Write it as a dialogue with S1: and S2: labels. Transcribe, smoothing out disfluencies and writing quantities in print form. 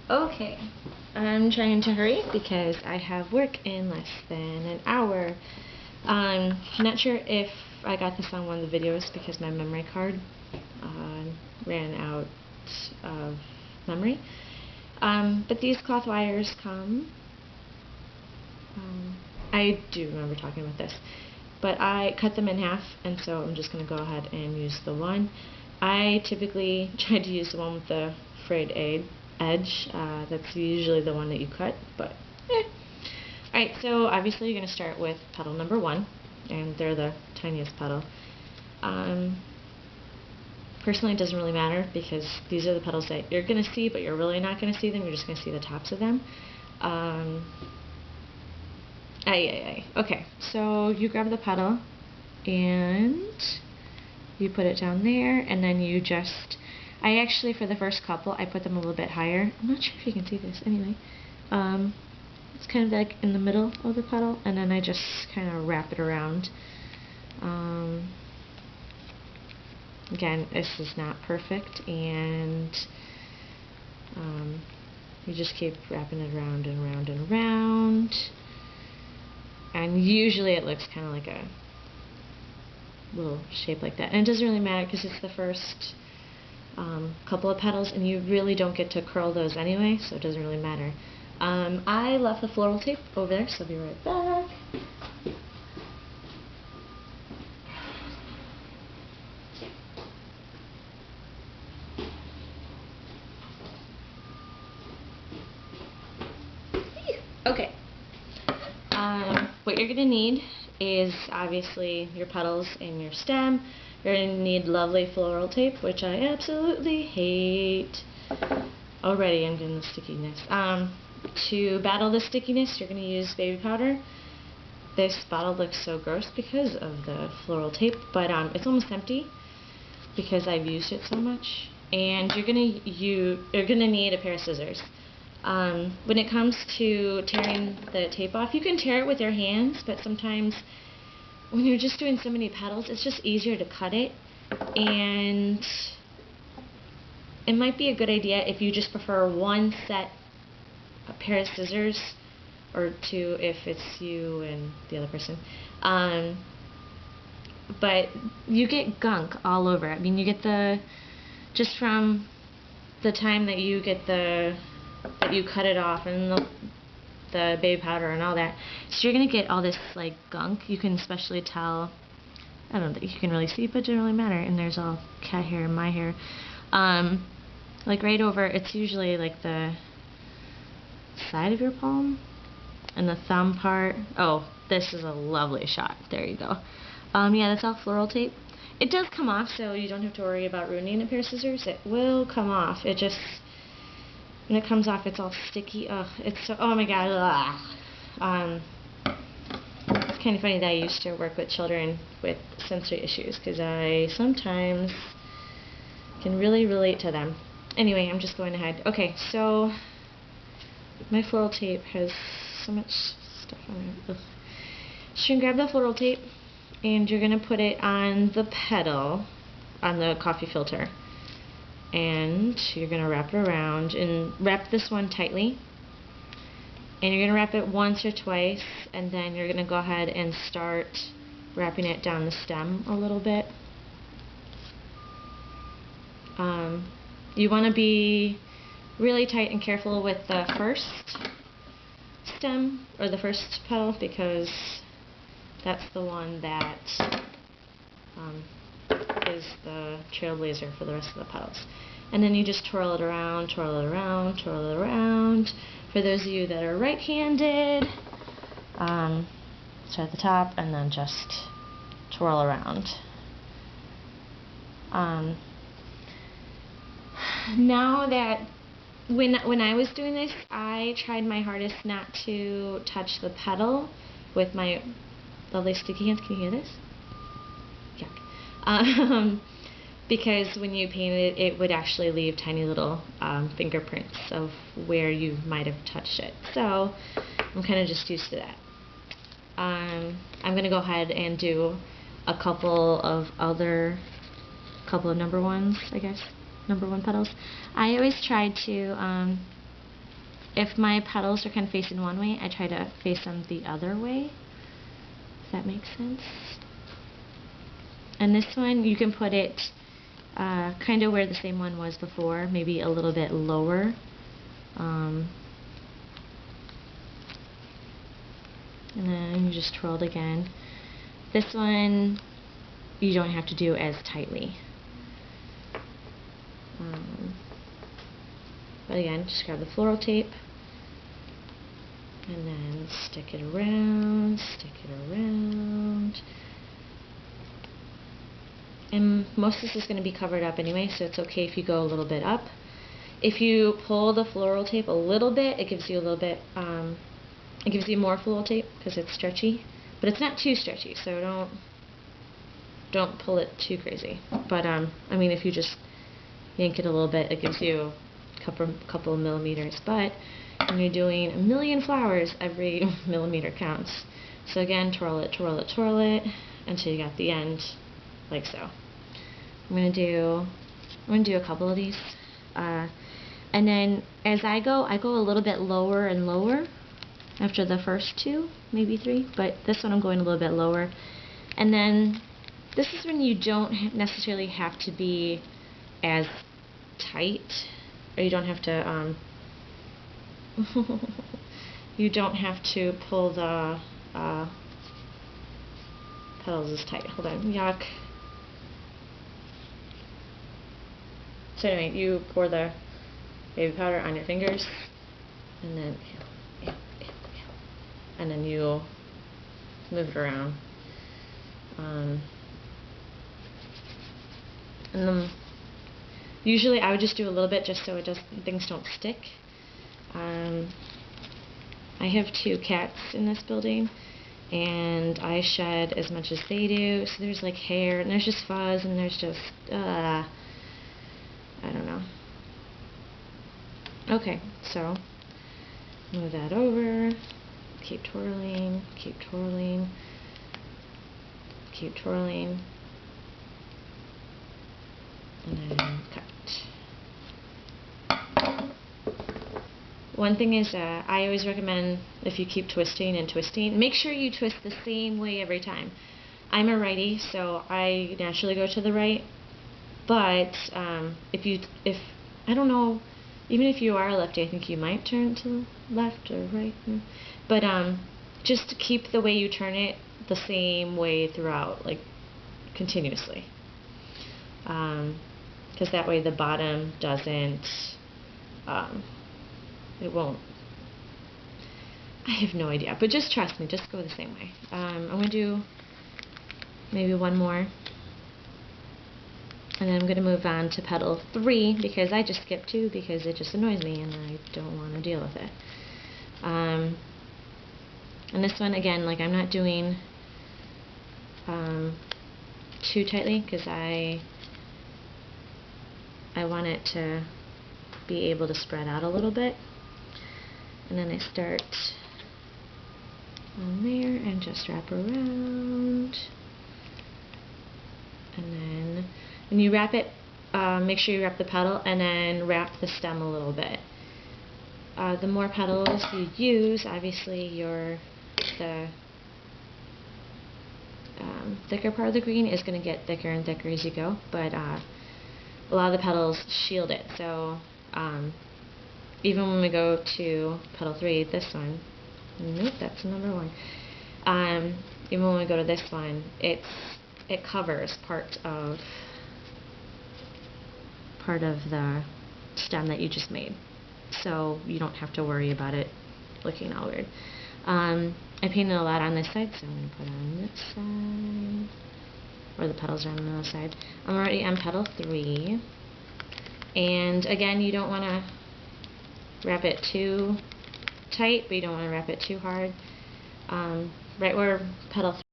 S1: Okay, I'm trying to hurry because I have work in less than an hour. I'm not sure if I got this on one of the videos because my memory card ran out of memory. But these cloth wires come. I do remember talking about this. But I cut them in half, and so I'm just going to go ahead and use the one. I typically try to use the one with the frayed edge. That's usually the one that you cut, but Alright, so obviously you're going to start with petal number 1, and they're the tiniest petal. Personally, it doesn't really matter because these are the petals that you're going to see, but you're really not going to see them. You're just going to see the tops of them. Okay, so you grab the petal and you put it down there, and then you just, I actually, for the first couple, I put them a little bit higher. I'm not sure if you can see this anyway. It's kind of like in the middle of the petal, and then I just kind of wrap it around. Again, this is not perfect, and you just keep wrapping it around and around and around. And usually it looks kind of like a little shape like that. And it doesn't really matter because it's the first couple of petals, and you really don't get to curl those anyway, so it doesn't really matter. I left the floral tape over there, so I'll be right back. Okay. What you're going to need is obviously your petals and your stem. You're going to need lovely floral tape, which I absolutely hate. Already I'm getting the stickiness. To battle the stickiness, you're going to use baby powder. This bottle looks so gross because of the floral tape, but it's almost empty because I've used it so much. And you're going to need a pair of scissors. When it comes to tearing the tape off, you can tear it with your hands, but sometimes when you're just doing so many petals, it's just easier to cut it. And it might be a good idea if you just prefer one set, a pair of scissors, or two if it's you and the other person. But you get gunk all over. I mean, you get just from the time that you get that you cut it off, and the baby powder and all that, so you're gonna get all this like gunk. You can especially tell, I don't think you can really see, but it doesn't really matter. And there's all cat hair and my hair, like right over. It's usually like the side of your palm and the thumb part. Oh, this is a lovely shot. There you go. Yeah, that's all floral tape. It does come off, so you don't have to worry about ruining a pair of scissors. It will come off. It just, when it comes off, it's all sticky. Ugh, it's so, oh my god. It's kind of funny that I used to work with children with sensory issues, because I sometimes can really relate to them. Anyway, I'm just going ahead. Okay, so my floral tape has so much stuff on it. Ugh. So you can grab the floral tape, and you're going to put it on the petal, on the coffee filter. And you're going to wrap it around, and wrap this one tightly. And you're going to wrap it once or twice, and then you're going to go ahead and start wrapping it down the stem a little bit. You want to be really tight and careful with the first stem, or the first petal, because that's the one that is the trailblazer for the rest of the petals. And then you just twirl it around, twirl it around, twirl it around. For those of you that are right-handed, start at the top and then just twirl around. Now that, when I was doing this, I tried my hardest not to touch the petal with my lovely sticky hands. Can you hear this? Yuck. Because when you painted it, it would actually leave tiny little fingerprints of where you might have touched it. So I'm kind of just used to that. I'm going to go ahead and do a couple of number ones, I guess. Number 1 petals. I always try to if my petals are kind of facing one way, I try to face them the other way. Does that make sense? And this one, you can put it kind of where the same one was before, maybe a little bit lower. And then you just twirl it again. This one, you don't have to do as tightly. But again, just grab the floral tape and then stick it around, and most of this is going to be covered up anyway, so it's okay if you go a little bit up. If you pull the floral tape a little bit, it gives you a little bit, it gives you more floral tape because it's stretchy, but it's not too stretchy, so don't pull it too crazy. But I mean, if you just yank it a little bit, it gives you a couple millimeters. But when you're doing a million flowers, every millimeter counts. So again, twirl it until you got the end, like so. I'm gonna do a couple of these, and then as I go a little bit lower and lower after the first two, maybe three, but this one I'm going a little bit lower. And then this is when you don't necessarily have to be as tight, or you don't have to you don't have to pull the petals as tight. Hold on, yuck. So anyway, you pour the baby powder on your fingers, and then you move it around. And then usually I would just do a little bit just so things don't stick. I have 2 cats in this building, and I shed as much as they do, so there's like hair, and there's just fuzz, and there's just, I don't know. Okay, so move that over, keep twirling, and then cut. One thing is, I always recommend, if you keep twisting and twisting, make sure you twist the same way every time. I'm a righty, so I naturally go to the right, but if I don't know, even if you are a lefty, I think you might turn to the left or right, but just keep the way you turn it the same way throughout, like continuously, because that way the bottom doesn't, it won't. I have no idea, but just trust me, just go the same way. I'm going to do maybe one more, and then I'm going to move on to petal 3, because I just skipped 2 because it just annoys me and I don't want to deal with it. And this one, again, like, I'm not doing too tightly because I want it to be able to spread out a little bit. And then I start on there and just wrap around. And then when you wrap it, make sure you wrap the petal and then wrap the stem a little bit. The more petals you use, obviously the thicker part of the green is going to get thicker and thicker as you go, but a lot of the petals shield it. So even when we go to petal 3, this one, nope, that's number 1. Even when we go to this one, it covers part of the stem that you just made, so you don't have to worry about it looking all weird. I painted a lot on this side, so I'm going to put it on this side, or the petals are on the other side. I'm already on petal 3, and again, you don't want to wrap it too tight, but you don't want to wrap it too hard. Right where petal